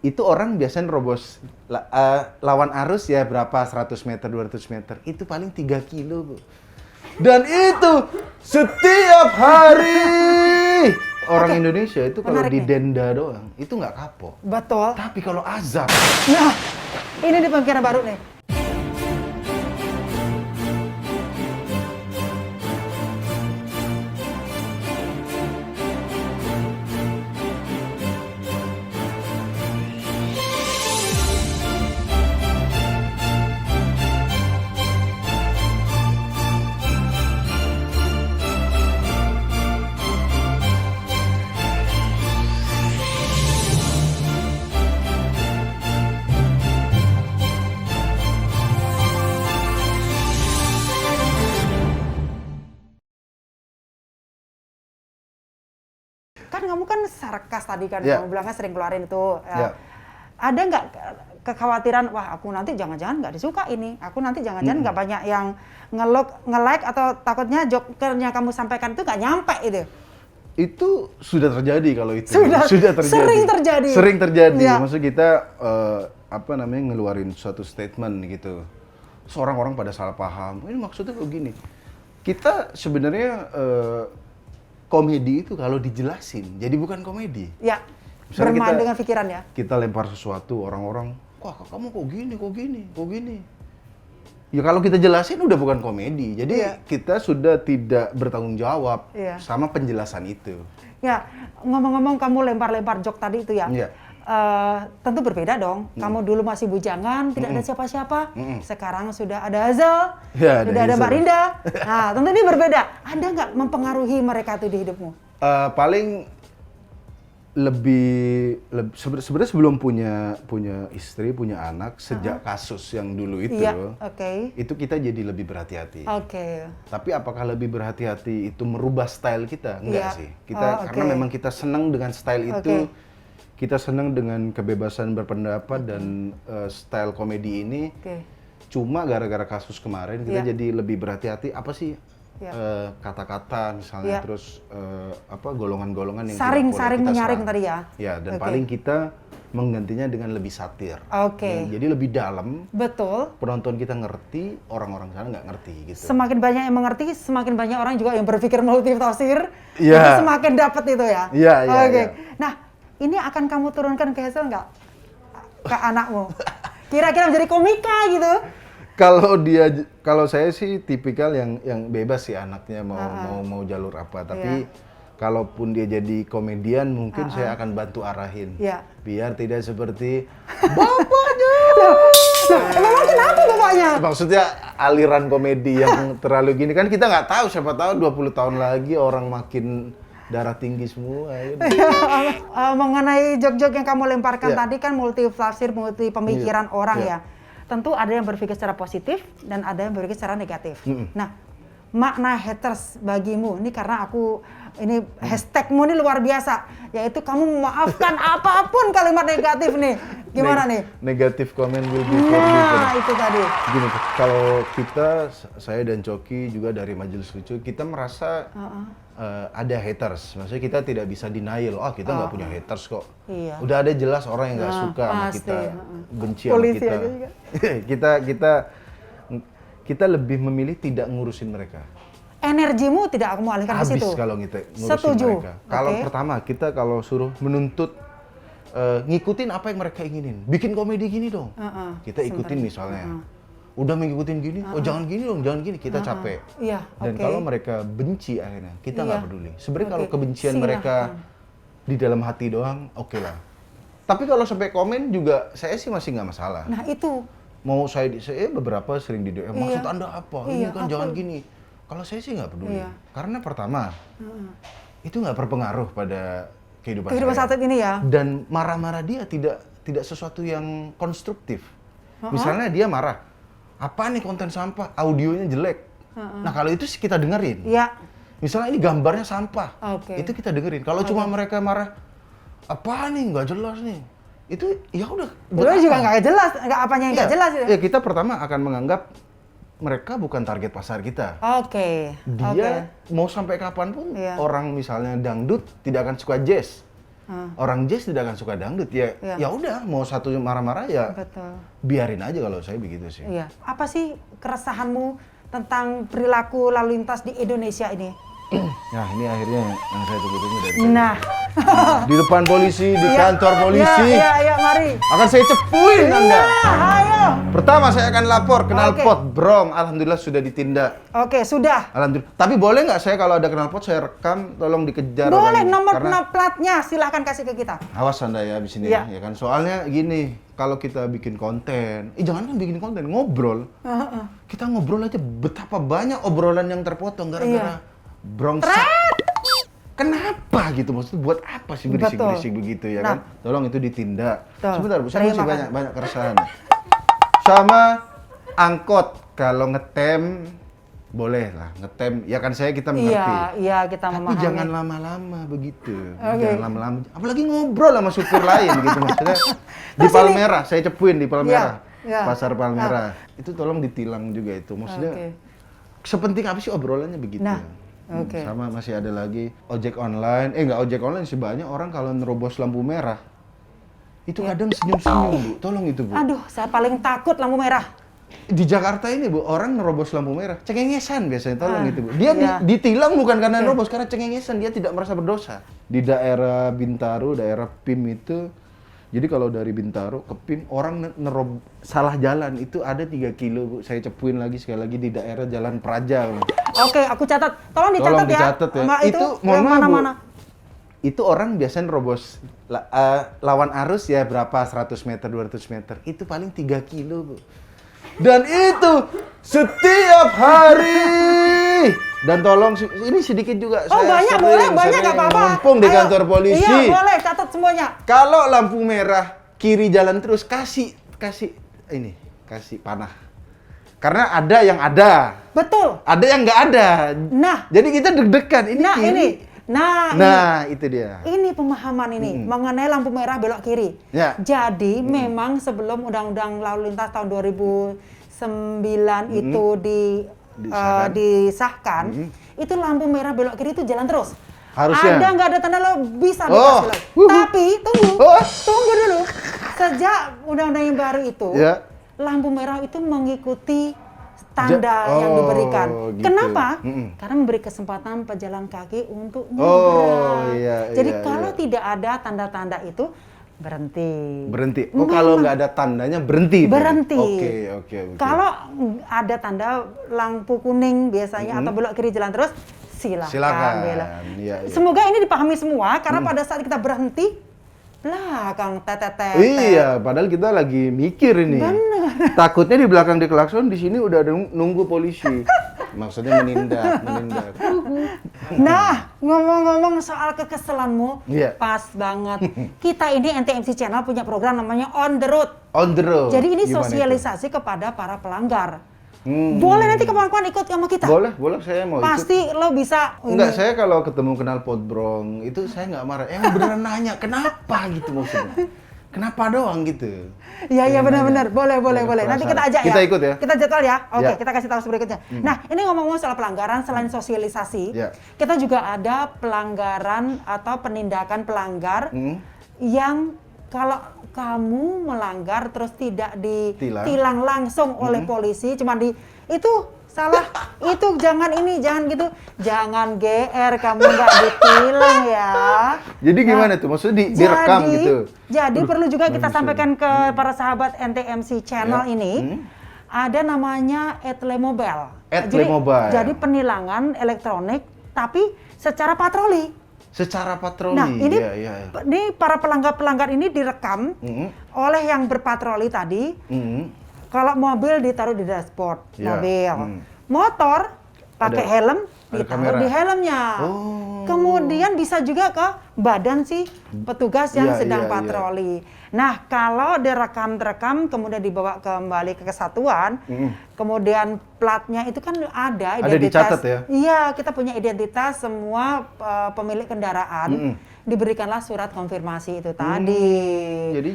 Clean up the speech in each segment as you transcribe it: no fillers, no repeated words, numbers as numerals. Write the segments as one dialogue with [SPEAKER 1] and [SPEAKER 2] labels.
[SPEAKER 1] Itu orang biasanya nerobos lawan arus ya berapa 100 meter, 200 meter. Itu paling 3 kilo, Bu. Dan itu setiap hari. Orang Indonesia itu kalau didenda doang, itu nggak kapok.
[SPEAKER 2] Betul.
[SPEAKER 1] Tapi kalau azab.
[SPEAKER 2] Nah, ini di pemikiran baru nih. Kan kamu kan sarkas tadi kan, kamu bilangnya sering keluarin itu. Ada nggak kekhawatiran, wah aku nanti jangan-jangan nggak disuka ini, aku nanti jangan-jangan nggak banyak yang nge-like atau takutnya jokernya kamu sampaikan itu nggak nyampe itu?
[SPEAKER 1] Itu sudah terjadi kalau itu.
[SPEAKER 2] Sudah terjadi. Sering terjadi.
[SPEAKER 1] Sering terjadi.
[SPEAKER 2] Ya.
[SPEAKER 1] Maksud kita ngeluarin suatu statement gitu. Seorang orang pada salah paham. Ini maksudnya begini. Kita sebenarnya komedi itu kalau dijelasin, jadi bukan komedi.
[SPEAKER 2] Ya, bermain dengan pikiran ya.
[SPEAKER 1] Kita lempar sesuatu, orang-orang, wah kamu kok gini. Ya kalau kita jelasin udah bukan komedi, jadi kita sudah tidak bertanggung jawab sama penjelasan itu. Ya,
[SPEAKER 2] ngomong-ngomong kamu lempar-lempar jok tadi itu ya. Tentu berbeda dong. Kamu dulu masih bujangan, tidak ada siapa-siapa. Sekarang sudah ada Azal, sudah ada Mbak Rinda. Nah, tentu ini berbeda. Ada nggak mempengaruhi mereka tuh di hidupmu?
[SPEAKER 1] Paling sebenarnya sebelum punya istri, punya anak, sejak kasus yang dulu itu, itu kita jadi lebih berhati-hati. Tapi apakah lebih berhati-hati itu merubah style kita? Enggak sih. Karena memang kita senang dengan style itu. Kita senang dengan kebebasan berpendapat dan style komedi ini. Cuma gara-gara kasus kemarin kita jadi lebih berhati-hati apa sih kata-kata misalnya, terus golongan-golongan yang
[SPEAKER 2] saring menyaring tadi ya.
[SPEAKER 1] Ya, dan paling kita menggantinya dengan lebih satir. Jadi lebih dalam.
[SPEAKER 2] Betul.
[SPEAKER 1] Penonton kita ngerti, orang-orang sana nggak ngerti gitu.
[SPEAKER 2] Semakin banyak yang mengerti, semakin banyak orang juga yang berpikir multitafsir. Itu semakin dapat itu ya.
[SPEAKER 1] Iya.
[SPEAKER 2] Nah, ini akan kamu turunkan ke Hazel nggak? Ke anakmu? Kira-kira menjadi komika gitu?
[SPEAKER 1] Kalau saya sih tipikal yang bebas sih anaknya mau jalur apa. Tapi kalaupun dia jadi komedian mungkin saya akan bantu arahin. Biar tidak seperti bapaknya.
[SPEAKER 2] Emang kenapa bapaknya?
[SPEAKER 1] Maksudnya aliran komedi yang terlalu gini kan kita nggak tahu, siapa tahu 20 tahun lagi orang makin darah tinggi semua.
[SPEAKER 2] Mengenai jok-jok yang kamu lemparkan tadi kan multi tafsir, multi pemikiran orang ya. Tentu ada yang berpikir secara positif dan ada yang berpikir secara negatif. Nah, makna haters bagimu ini karena hashtagmu ini luar biasa, yaitu kamu memaafkan apapun kalimat negatif nih. Gimana nih?
[SPEAKER 1] Negative comment will be forgiven.
[SPEAKER 2] Nah, itu tadi.
[SPEAKER 1] Gini, kalau saya dan Coki juga dari Majelis Lucu, kita merasa ada haters. Maksudnya kita tidak bisa denial, kita nggak punya haters kok. Udah ada jelas orang yang nggak suka sama kita, benci sama kita. Kita lebih memilih tidak ngurusin mereka.
[SPEAKER 2] Energimu tidak kamu alihkan ke situ?
[SPEAKER 1] Habis kalau kita ngurusin mereka. Kalau pertama, kita kalau suruh menuntut ngikutin apa yang mereka inginin. Bikin komedi gini dong. Kita ikutin misalnya. Udah mengikutin gini, jangan gini dong, jangan gini. Kita capek. Dan kalau mereka benci akhirnya, kita nggak peduli. Sebenarnya kalau kebencian mereka di dalam hati doang, oke lah. Tapi kalau sampai komen juga, saya sih masih nggak masalah.
[SPEAKER 2] Nah itu.
[SPEAKER 1] Mau saya beberapa sering di DM, maksud Anda apa? Ini kan jangan gini. Kalau saya sih nggak peduli. Karena pertama, itu nggak berpengaruh pada kehidupan
[SPEAKER 2] saat ini ya.
[SPEAKER 1] Dan marah-marah dia tidak sesuatu yang konstruktif. Misalnya dia marah, apa nih konten sampah, audionya jelek. Nah kalau itu sih kita dengerin. Misalnya ini gambarnya sampah, itu kita dengerin. Kalau cuma mereka marah, apa nih nggak jelas nih, itu ya udah.
[SPEAKER 2] Itu juga nggak jelas, nggak apanya yang nggak jelas.
[SPEAKER 1] Ya kita pertama akan menganggap mereka bukan target pasar kita. Dia mau sampai kapanpun orang misalnya dangdut tidak akan suka jazz. Orang jazz tidak akan suka dangdut ya. Ya udah, mau satu marah-marah ya. Betul. Biarin aja kalau saya begitu sih.
[SPEAKER 2] Iya. Apa sih keresahanmu tentang perilaku lalu lintas di Indonesia ini?
[SPEAKER 1] Nah, ini akhirnya yang saya tunggu-tunggu dari
[SPEAKER 2] Nah.
[SPEAKER 1] Di depan polisi, di kantor polisi.
[SPEAKER 2] Iya, mari.
[SPEAKER 1] Akan saya cepuin Anda.
[SPEAKER 2] Ayo.
[SPEAKER 1] Pertama saya akan lapor knalpot brong. Alhamdulillah sudah ditindak.
[SPEAKER 2] Oke, sudah.
[SPEAKER 1] Alhamdulillah. Tapi boleh nggak saya kalau ada knalpot saya rekam, tolong dikejar.
[SPEAKER 2] Boleh, nomor platnya silahkan kasih ke kita.
[SPEAKER 1] Awas Anda ya di sini ya kan. Soalnya gini, kalau kita bikin konten, jangan kan bikin konten, ngobrol. Kita ngobrol aja betapa banyak obrolan yang terpotong gara-gara brongsek. Kenapa gitu, maksudnya buat apa sih berisik-berisik begitu ya kan? Tolong itu ditindak. Sebentar Bu, saya masih banyak keresahan. Sama angkot, kalau ngetem boleh lah, ngetem ya kan kita mengerti.
[SPEAKER 2] Iya, kita memahami.
[SPEAKER 1] Tapi jangan lama-lama begitu. Jangan lama-lama. Apalagi ngobrol sama supir lain gitu maksudnya. Di Palmera, saya cepuin di Palmera. Pasar Palmera. Itu tolong ditilang juga itu. Maksudnya sepenting apa sih obrolannya begitu. Sama masih ada lagi ojek online, nggak ojek online sih, banyak orang kalau nerobos lampu merah itu kadang senyum-senyum Bu, tolong itu Bu.
[SPEAKER 2] Aduh, saya paling takut lampu merah.
[SPEAKER 1] Di Jakarta ini Bu, orang nerobos lampu merah, cengengesan biasanya, tolong itu Bu. Dia ditilang bukan karena nerobos, karena cengengesan, dia tidak merasa berdosa. Di daerah Bintaro, daerah PIM itu, jadi kalau dari Bintaro ke PIM, orang salah jalan, itu ada 3 kilo Bu, saya cepuin lagi sekali lagi di daerah Jalan Praja.
[SPEAKER 2] Oke, aku catat. Tolong dicatat ya.
[SPEAKER 1] Itu mohon maaf Bu, itu orang biasanya nerobos lawan arus ya berapa, 100 meter, 200 meter, itu paling 3 kilo Bu. Dan itu setiap hari. Dan tolong, ini sedikit juga.
[SPEAKER 2] Banyak, boleh, banyak nggak apa-apa.
[SPEAKER 1] Mumpung di kantor polisi.
[SPEAKER 2] Iya, boleh, catat semuanya.
[SPEAKER 1] Kalau lampu merah, kiri jalan terus, kasih panah. Karena ada yang ada.
[SPEAKER 2] Betul.
[SPEAKER 1] Ada yang nggak ada.
[SPEAKER 2] Nah.
[SPEAKER 1] Jadi kita deg-degan. Itu dia.
[SPEAKER 2] Ini pemahaman ini mengenai lampu merah belok kiri.
[SPEAKER 1] Ya.
[SPEAKER 2] Jadi memang sebelum Undang-Undang Lalu Lintas tahun 2009 itu disahkan, itu lampu merah belok kiri itu jalan terus.
[SPEAKER 1] Harusnya.
[SPEAKER 2] Ada nggak ada tanda lo bisa dikasih lagi. Tapi tunggu dulu. Sejak undang-undang yang baru itu, lampu merah itu mengikuti tanda yang diberikan. Gitu. Kenapa? Karena memberi kesempatan pejalan kaki untuk nyebrang. Jadi kalau tidak ada tanda-tanda itu, berhenti.
[SPEAKER 1] Kalau nggak ada tandanya berhenti. Oke.
[SPEAKER 2] Kalau ada tanda lampu kuning biasanya atau belok kiri jalan terus, silakan.
[SPEAKER 1] Iya.
[SPEAKER 2] Semoga ini dipahami semua karena pada saat kita berhenti, belakang tetetet.
[SPEAKER 1] Iya, padahal kita lagi mikir ini.
[SPEAKER 2] Bener.
[SPEAKER 1] Takutnya di belakang diklakson, di sini udah ada nunggu polisi. Maksudnya menindak. Nah,
[SPEAKER 2] ngomong-ngomong soal kekesalanmu, pas banget. Kita ini NTMC Channel punya program namanya On the Road.
[SPEAKER 1] On the Road.
[SPEAKER 2] Jadi ini sosialisasi kepada para pelanggar. Boleh nanti kapan-kapan ikut sama kita?
[SPEAKER 1] Boleh, saya mau
[SPEAKER 2] Pasti
[SPEAKER 1] ikut.
[SPEAKER 2] Lo bisa.
[SPEAKER 1] Enggak, saya kalau ketemu knalpot brong, itu saya nggak marah. Beneran nanya, kenapa gitu maksudnya. Kenapa doang gitu.
[SPEAKER 2] Iya, benar-benar. Boleh. Nanti kita ajak ya.
[SPEAKER 1] Kita ikut ya.
[SPEAKER 2] Kita jadwal ya. Oke, kita kasih tahu berikutnya. Nah, ini ngomong-ngomong soal pelanggaran, selain sosialisasi, kita juga ada pelanggaran atau penindakan pelanggar yang kalau kamu melanggar terus tidak ditilang langsung oleh polisi, cuma itu salah, itu jangan gitu, jangan GR, kamu nggak ditilang ya.
[SPEAKER 1] Jadi gimana tuh? Maksudnya direkam gitu?
[SPEAKER 2] Jadi perlu juga kita sampaikan ke para sahabat NTMC Channel ini, ada namanya Etlemobile. Jadi penilangan elektronik, tapi secara patroli. Nah, ini para pelanggar ini direkam oleh yang berpatroli tadi. Kalau mobil ditaruh di dashboard mobil, motor pakai helm ditaruh di helmnya. Kemudian bisa juga ke badan si petugas yang sedang patroli. Nah, kalau direkam kemudian dibawa kembali ke kesatuan, kemudian platnya itu kan ada identitas.
[SPEAKER 1] Ada dicatat ya?
[SPEAKER 2] Iya, kita punya identitas semua pemilik kendaraan. diberikanlah surat konfirmasi itu tadi.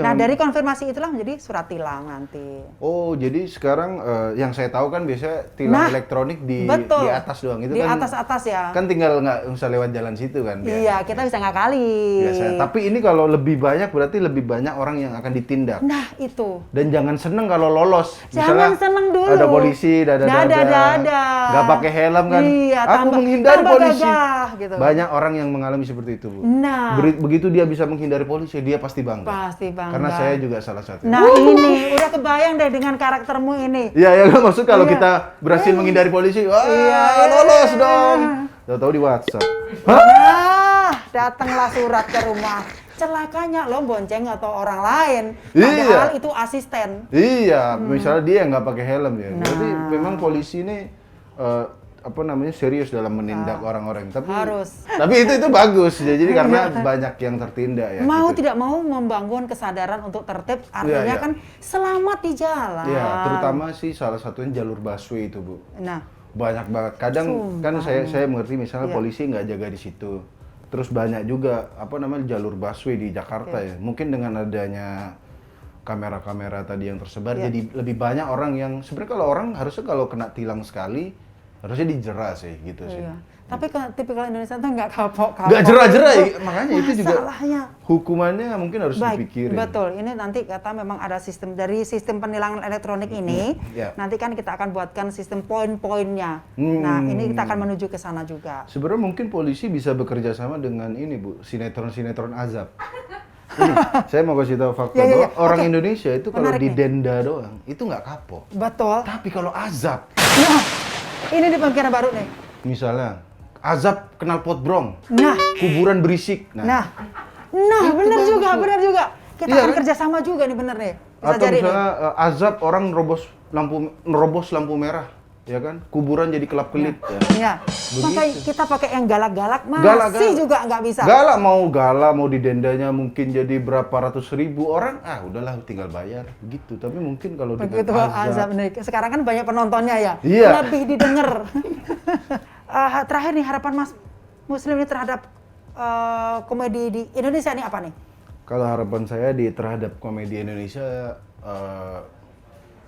[SPEAKER 2] Nah, dari konfirmasi itulah menjadi surat tilang nanti.
[SPEAKER 1] Oh, jadi sekarang yang saya tahu kan biasanya tilang elektronik di atas doang itu
[SPEAKER 2] di
[SPEAKER 1] kan. Di
[SPEAKER 2] atas ya.
[SPEAKER 1] Kan tinggal nggak usah lewat jalan situ kan.
[SPEAKER 2] Iya, kita bisa ngakali.
[SPEAKER 1] Biasanya. Tapi ini kalau lebih banyak berarti lebih banyak orang yang akan ditindak.
[SPEAKER 2] Nah, itu.
[SPEAKER 1] Dan jangan seneng kalau lolos.
[SPEAKER 2] Jangan seneng dulu.
[SPEAKER 1] Ada polisi, nggak pakai helm kan.
[SPEAKER 2] Iya,
[SPEAKER 1] aku menghindari polisi.
[SPEAKER 2] Gagah, gitu.
[SPEAKER 1] Banyak orang yang mengalami seperti itu, Bu.
[SPEAKER 2] Nah,
[SPEAKER 1] begitu dia bisa menghindari polisi, dia pasti bangga.
[SPEAKER 2] Pasti bangga.
[SPEAKER 1] Karena saya juga salah satu.
[SPEAKER 2] Nah, ini udah kebayang deh dengan karaktermu ini.
[SPEAKER 1] Iya, maksud kalau kita berhasil menghindari polisi, wah, lolos dong. Tahu-tahu di WhatsApp.
[SPEAKER 2] Datanglah surat ke rumah. Celakanya lo bonceng atau orang lain, padahal itu asisten.
[SPEAKER 1] Iya, misalnya dia nggak pakai helm ya. Berarti memang polisi ini serius dalam menindak orang-orang. Tapi itu bagus. Jadi karena banyak yang tertindak ya.
[SPEAKER 2] Mau tidak mau membangun kesadaran untuk tertib, artinya kan selamat di jalan.
[SPEAKER 1] Iya, terutama sih salah satunya jalur busway itu, Bu.
[SPEAKER 2] Nah,
[SPEAKER 1] banyak banget. Kadang kan saya mengerti misalnya polisi nggak jaga di situ. Terus banyak juga jalur busway di Jakarta ya. Mungkin dengan adanya kamera-kamera tadi yang tersebar jadi lebih banyak orang yang sebenarnya kalau kena tilang sekali harusnya dijerat sih gitu sih.
[SPEAKER 2] Tapi tipikal Indonesia tuh nggak kapok-kapok.
[SPEAKER 1] Nggak jerah-jerah, makanya itu juga
[SPEAKER 2] masalahnya.
[SPEAKER 1] Hukumannya mungkin harus dipikirin.
[SPEAKER 2] Betul, ini nanti kata memang ada sistem penilangan elektronik ini. Nanti kan kita akan buatkan sistem poin-poinnya. Nah, ini kita akan menuju ke sana juga.
[SPEAKER 1] Sebenarnya mungkin polisi bisa bekerja sama dengan ini, Bu, sinetron-sinetron azab. Ini, saya mau kasih tahu fakta bahwa orang Indonesia itu kalau didenda doang itu nggak kapok.
[SPEAKER 2] Betul.
[SPEAKER 1] Tapi kalau azab,
[SPEAKER 2] ini di pemikiran baru nih.
[SPEAKER 1] Misalnya, azab knalpot brong.
[SPEAKER 2] Nah,
[SPEAKER 1] kuburan berisik.
[SPEAKER 2] Nah, benar juga. Kita akan kerjasama juga nih, bener nih. Bisa
[SPEAKER 1] atau
[SPEAKER 2] jadi
[SPEAKER 1] misalnya azab orang nerobos lampu merah, ya kan? Kuburan jadi kelap-kelip.
[SPEAKER 2] Iya. Makanya kita pakai yang galak-galak masih juga nggak bisa.
[SPEAKER 1] Galak mau didendanya mungkin jadi berapa ratus ribu orang, udahlah tinggal bayar gitu. Tapi mungkin kalau
[SPEAKER 2] begitu azab nih. Sekarang kan banyak penontonnya ya.
[SPEAKER 1] Iya.
[SPEAKER 2] Lebih didengar. Terakhir nih, harapan Mas Muslim ini terhadap komedi di Indonesia ini apa nih?
[SPEAKER 1] Kalau harapan saya terhadap komedi Indonesia,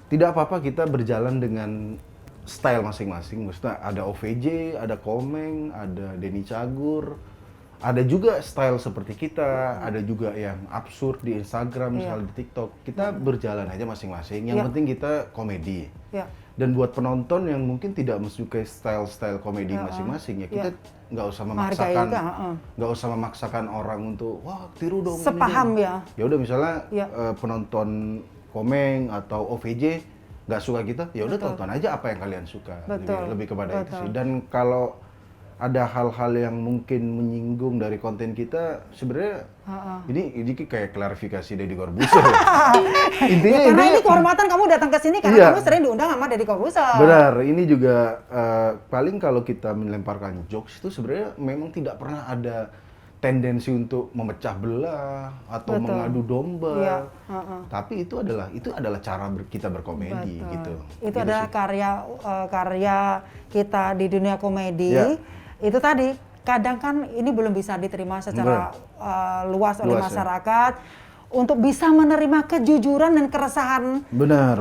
[SPEAKER 1] tidak apa-apa kita berjalan dengan style masing-masing. Maksudnya ada OVJ, ada Komeng, ada Denny Cagur, ada juga style seperti kita, ada juga yang absurd di Instagram, misalnya di TikTok. Kita berjalan aja masing-masing. Yang penting kita komedi. Dan buat penonton yang mungkin tidak menyukai style komedi masing-masing, ya kita nggak usah memaksakan orang untuk tiru dong.
[SPEAKER 2] Sepaham ya.
[SPEAKER 1] Ya udah misalnya penonton Komeng atau OVJ nggak suka kita, ya udah tonton aja apa yang kalian suka. Lebih kepada itu sih. Dan kalau ada hal-hal yang mungkin menyinggung dari konten kita, sebenarnya ini kayak klarifikasi Deddy Corbuzier.
[SPEAKER 2] Karena ini kehormatan kamu datang ke sini karena kamu sering diundang sama Deddy Corbuzier.
[SPEAKER 1] Benar, ini juga paling kalau kita melemparkan jokes itu sebenarnya memang tidak pernah ada tendensi untuk memecah belah atau mengadu domba. Tapi itu adalah cara kita berkomedi gitu.
[SPEAKER 2] Itu adalah karya kita di dunia komedi. Itu tadi kadang kan ini belum bisa diterima secara luas oleh masyarakat. Untuk bisa menerima kejujuran dan keresahan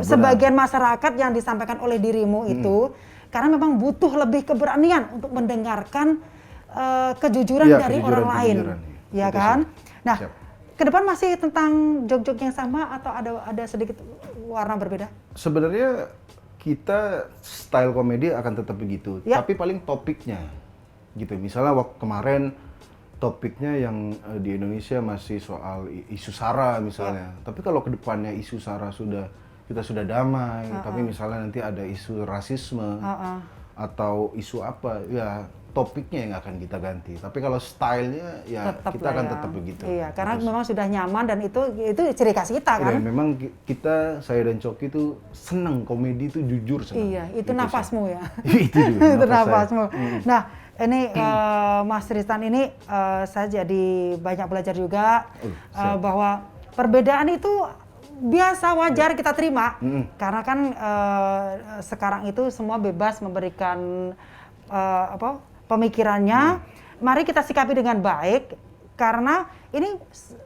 [SPEAKER 2] sebagian masyarakat yang disampaikan oleh dirimu itu, karena memang butuh lebih keberanian untuk mendengarkan kejujuran dari orang lain, ya kan? Nah, ke depan masih tentang jok-jok yang sama atau ada sedikit warna berbeda?
[SPEAKER 1] Sebenarnya kita style komedi akan tetap begitu, tapi paling topiknya, gitu. Misalnya waktu kemarin topiknya yang di Indonesia masih soal isu SARA misalnya, tapi kalau ke depannya isu SARA kita sudah damai, tapi misalnya nanti ada isu rasisme atau isu apa, ya topiknya yang akan kita ganti. Tapi kalau stylenya kita akan tetap begitu.
[SPEAKER 2] Iya, karena memang sudah nyaman dan itu ciri khas kita kan.
[SPEAKER 1] Memang saya dan Coki itu senang komedi itu jujur senang.
[SPEAKER 2] Iya, itu gitu nafasmu ya.
[SPEAKER 1] Itu
[SPEAKER 2] nafasmu. Nah, ini Mas Tristan ini saya jadi banyak belajar juga bahwa perbedaan itu biasa, wajar kita terima. Karena kan sekarang itu semua bebas memberikan pemikirannya. Mari kita sikapi dengan baik. karena ini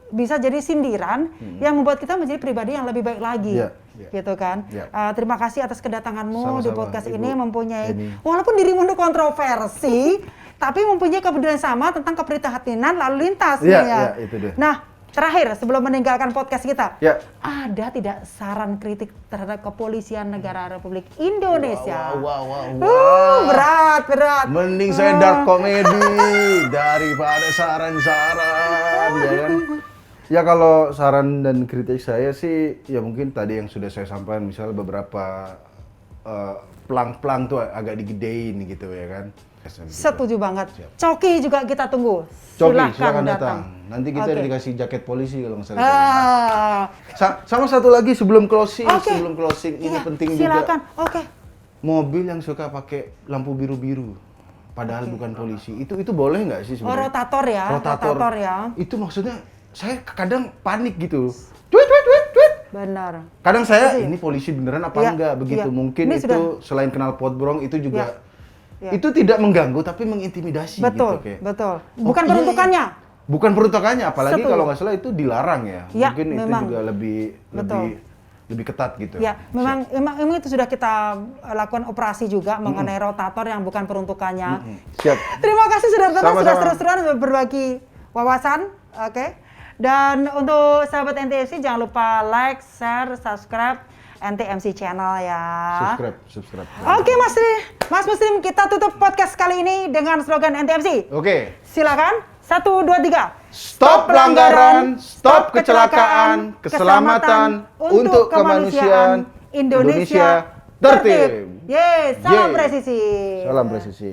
[SPEAKER 2] bisa jadi sindiran yang membuat kita menjadi pribadi yang lebih baik lagi. Gitu kan. Terima kasih atas kedatanganmu di podcast ini, mempunyai walaupun dirimu kontroversi tapi mempunyai kepedulian sama tentang keprihatinan lalu lintas.
[SPEAKER 1] Itu dia.
[SPEAKER 2] Nah, terakhir sebelum meninggalkan podcast kita, ada tidak saran kritik terhadap kepolisian negara Republik Indonesia? Berat.
[SPEAKER 1] Mending saya dark comedy daripada saran-saran, ya kan? Ya kalau saran dan kritik saya sih, ya mungkin tadi yang sudah saya sampaikan, misal beberapa pelang-pelang tuh agak digedein gitu ya kan.
[SPEAKER 2] Setuju banget. Coki juga kita tunggu.
[SPEAKER 1] Silakan datang. Nanti kita dikasih jaket polisi kalau nggak salah. Sama satu lagi sebelum closing, ini penting
[SPEAKER 2] silakan.
[SPEAKER 1] juga. Mobil yang suka pakai lampu biru-biru, padahal bukan polisi, itu boleh nggak sih sebenarnya?
[SPEAKER 2] Rotator ya.
[SPEAKER 1] Itu maksudnya saya kadang panik gitu.
[SPEAKER 2] Benar.
[SPEAKER 1] Kadang saya ini polisi beneran apa enggak begitu. Mungkin ini itu selain kenal potbrong itu juga itu tidak mengganggu tapi mengintimidasi.
[SPEAKER 2] Betul,
[SPEAKER 1] gitu,
[SPEAKER 2] betul. Bukan peruntukannya.
[SPEAKER 1] Bukan peruntukannya, apalagi kalau nggak salah itu dilarang ya. Mungkin
[SPEAKER 2] memang.
[SPEAKER 1] itu juga lebih ketat gitu.
[SPEAKER 2] Ya, memang itu sudah kita lakukan operasi juga mengenai rotator yang bukan peruntukannya.
[SPEAKER 1] Siap.
[SPEAKER 2] Terima kasih sudah datang, sudah terus-terusan berbagi wawasan. Dan untuk sahabat NTMC jangan lupa like, share, subscribe NTMC channel ya.
[SPEAKER 1] Subscribe.
[SPEAKER 2] Oke, Mas Muslim, kita tutup podcast kali ini dengan slogan NTMC. Silakan. 1, 2, 3.
[SPEAKER 1] Stop pelanggaran, stop kecelakaan, keselamatan untuk kemanusiaan, Indonesia tertib.
[SPEAKER 2] Salam presisi.
[SPEAKER 1] Salam presisi.